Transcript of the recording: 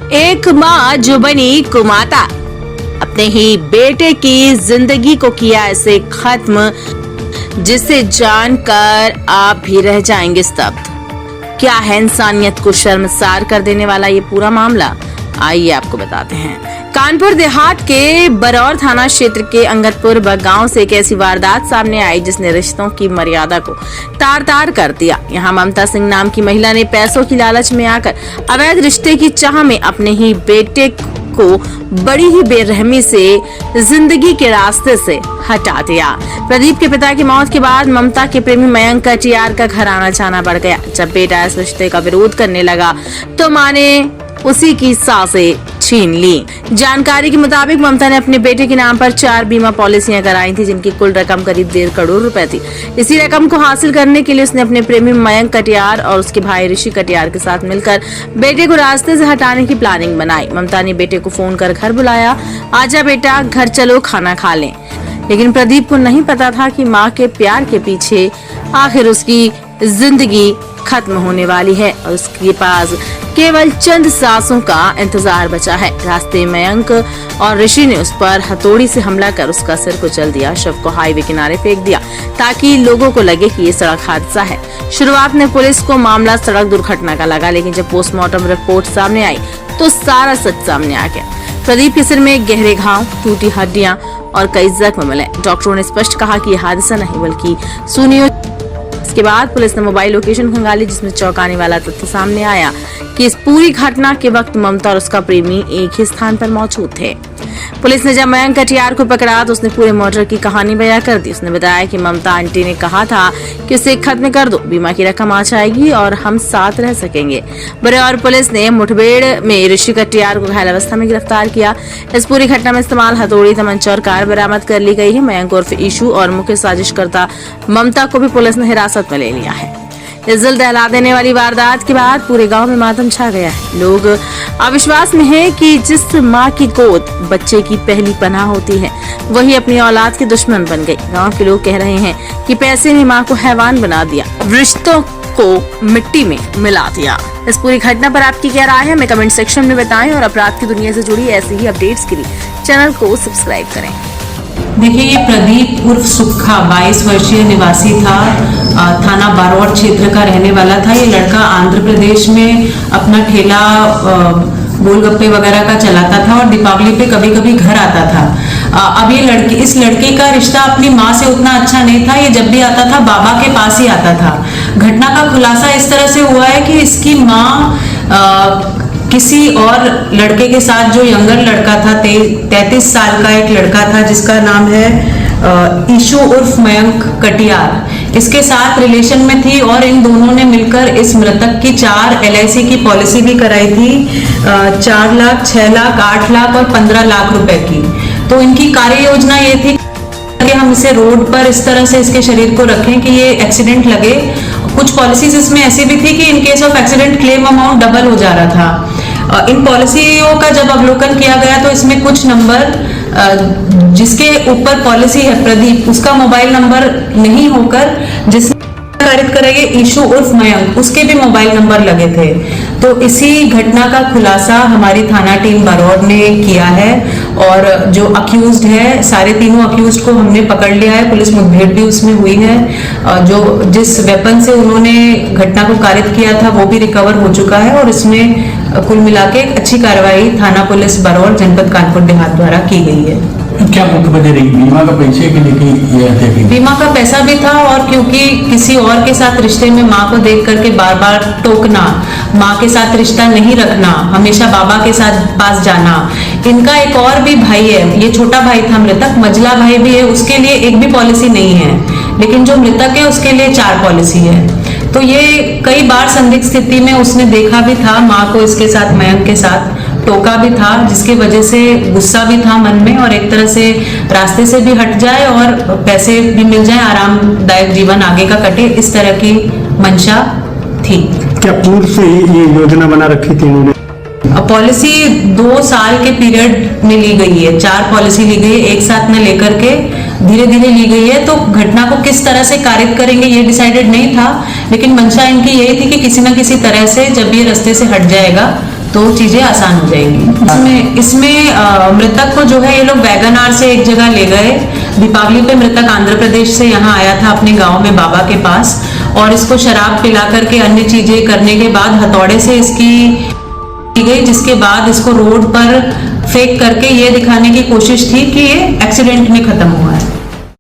एक माँ जो बनी कुमाता, अपने ही बेटे की जिंदगी को किया ऐसे खत्म जिसे जानकर आप भी रह जाएंगे स्तब्ध। क्या है इंसानियत को शर्मसार कर देने वाला ये पूरा मामला, आइए आपको बताते हैं। कानपुर देहात के बरौर थाना क्षेत्र के अंगदपुर गांव से एक ऐसी वारदात सामने आई जिसने रिश्तों की मर्यादा को तार तार कर दिया। यहां ममता सिंह नाम की महिला ने पैसों की लालच में आकर अवैध रिश्ते की चाह में अपने ही बेटे को बड़ी ही बेरहमी से जिंदगी के रास्ते से हटा दिया। प्रदीप के पिता की मौत के बाद ममता के प्रेमी मयंक कटियार का घर आना जाना बढ़ गया। जब बेटा इस रिश्ते का विरोध करने लगा तो मां ने उसी की सांसें छीन ली। जानकारी के मुताबिक ममता ने अपने बेटे के नाम पर 4 बीमा पॉलिसियां कराई थी जिनकी कुल रकम करीब 1.5 करोड़ रुपए थी। इसी रकम को हासिल करने के लिए उसने अपने प्रेमी मयंक कटियार और उसके भाई ऋषि कटियार के साथ मिलकर बेटे को रास्ते से हटाने की प्लानिंग बनाई। ममता ने बेटे को फोन कर घर बुलाया, आजा बेटा घर चलो खाना खा लें। लेकिन प्रदीप को नहीं पता था कि माँ के प्यार के पीछे आखिर उसकी जिंदगी खत्म होने वाली है और उसके पास केवल चंद सांसों का इंतजार बचा है। रास्ते मयंक और ऋषि ने उस पर हथौड़ी से हमला कर उसका सिर कुचल दिया, शव को हाईवे किनारे फेंक दिया ताकि लोगों को लगे कि ये सड़क हादसा है। शुरुआत में पुलिस को मामला सड़क दुर्घटना का लगा, लेकिन जब पोस्टमार्टम रिपोर्ट सामने आई तो सारा सच सामने आ गया। प्रदीप के सिर में गहरे घाव, टूटी हड्डियां और कई जख्म मिले। डॉक्टरों ने स्पष्ट कहा कि यह हादसा नहीं बल्कि सुनियो। इसके बाद पुलिस ने मोबाइल लोकेशन खंगाली जिसमें चौंकाने वाला तथ्य सामने आया कि इस पूरी घटना के वक्त ममता और उसका प्रेमी एक ही स्थान पर मौजूद थे। पुलिस ने जब मयंक कटियार को पकड़ा तो उसने पूरे मर्डर की कहानी बयां कर दी। उसने बताया कि ममता आंटी ने कहा था कि उसे खत्म कर दो, बीमा की रकम आ जाएगी और हम साथ रह सकेंगे। बरौर पुलिस ने मुठभेड़ में ऋषि कटियार को घायल अवस्था में गिरफ्तार किया। इस पूरी घटना में इस्तेमाल हथौड़ी, तमंचा और कार बरामद कर ली गई है। मयंक उर्फ ईशू और मुख्य साजिशकर्ता ममता को भी पुलिस ने हिरासत में ले लिया है। इस दिल दहला देने वाली वारदात के बाद पूरे गांव में मातम छा गया है। लोग अविश्वास में हैं कि जिस मां की गोद बच्चे की पहली पनाह होती है वही अपनी औलाद के दुश्मन बन गई। गांव के लोग कह रहे हैं कि पैसे ने मां को हैवान बना दिया, रिश्तों को मिट्टी में मिला दिया। इस पूरी घटना पर आपकी क्या राय है हमें कमेंट सेक्शन में बताएं और अपराध की दुनिया से जुड़ी ऐसी ही अपडेट्स के लिए चैनल को सब्सक्राइब करें। देखिए, ये प्रदीप उर्फ सुक्खा 22 वर्षीय निवासी था, थाना बारौर क्षेत्र का रहने वाला था। ये लड़का आंध्र प्रदेश में अपना ठेला गोलगप्पे वगैरह का चलाता था और दीपावली पे कभी कभी घर आता था। अब ये इस लड़के का रिश्ता अपनी माँ से उतना अच्छा नहीं था। ये जब भी आता था बाबा के पास ही आता था। घटना का खुलासा इस तरह से हुआ है कि इसकी माँ किसी और लड़के के साथ, जो यंगर लड़का था, 33 साल का एक लड़का था जिसका नाम है ईशू उर्फ मयंक कटियार, इसके साथ रिलेशन में थी और इन दोनों ने मिलकर इस मृतक की 4 LIC की पॉलिसी भी कराई थी, 4 लाख, 6 लाख, 8 लाख और 15 लाख रुपए की। तो इनकी कार्य योजना ये थी कि हम इसे रोड पर इस तरह से इसके शरीर को रखें कि ये एक्सीडेंट लगे। कुछ पॉलिसीज इसमें ऐसी भी थी कि in case of accident claim amount double हो जा रहा था। इन पॉलिसियों का जब अवलोकन किया गया तो इसमें कुछ नंबर जिसके ऊपर पॉलिसी है प्रदीप, उसका मोबाइल नंबर नहीं होकर जिसने पारित करेंगे ईशू उर्फ मयंक, उसके भी मोबाइल नंबर लगे थे। तो इसी घटना का खुलासा हमारी थाना टीम बरौर ने किया है और जो अक्यूज्ड है, सारे तीनों अक्यूज्ड को हमने पकड़ लिया है। पुलिस मुठभेड़ भी उसमें हुई है। जो जिस वेपन से उन्होंने घटना को कारित किया था वो भी रिकवर हो चुका है और इसमें कुल मिला के अच्छी कार्रवाई थाना पुलिस बरौर जनपद कानपुर देहात द्वारा की गई है। क्या मुख्य वजह रही? बीमा का पैसे के लेके? बीमा का पैसा भी था और क्योंकि किसी और के साथ रिश्ते में माँ को देख करके बार बार टोकना, माँ के साथ रिश्ता नहीं रखना, हमेशा बाबा के साथ पास जाना। इनका एक और भी भाई है, ये छोटा भाई था मृतक, मझला भाई भी है, उसके लिए एक भी पॉलिसी नहीं है, लेकिन जो मृतक है उसके लिए 4 पॉलिसी है। तो ये कई बार संदिग्ध स्थिति में उसने देखा भी था माँ को इसके साथ, मयंक के साथ टोका भी था, जिसकी वजह से गुस्सा भी था मन में और एक तरह से रास्ते से भी हट जाए और पैसे भी मिल जाए, आरामदायक जीवन आगे का कटे, इस तरह की मंशा थी। क्या पूर्व से ये योजना बना रखी थी इन्होंने? पॉलिसी 2 साल के पीरियड में ली गई है, 4 पॉलिसी ली गई है, एक साथ में लेकर के धीरे धीरे ली गई है। तो घटना को किस तरह से कारित करेंगे ये डिसाइडेड नहीं था, लेकिन मंशा इनकी यही थी कि किसी न किसी तरह से जब ये रास्ते से हट जाएगा तो चीजें आसान हो जाएंगी। इसमें मृतक को जो है ये लोग वैगन आर से एक जगह ले गए। दीपावली पे मृतक आंध्र प्रदेश से यहाँ आया था अपने गांव में बाबा के पास, और इसको शराब पिला करके अन्य चीजें करने के बाद हथौड़े से इसकी की गई, जिसके बाद इसको रोड पर फेंक करके ये दिखाने की कोशिश थी कि ये एक्सीडेंट में खत्म हुआ है।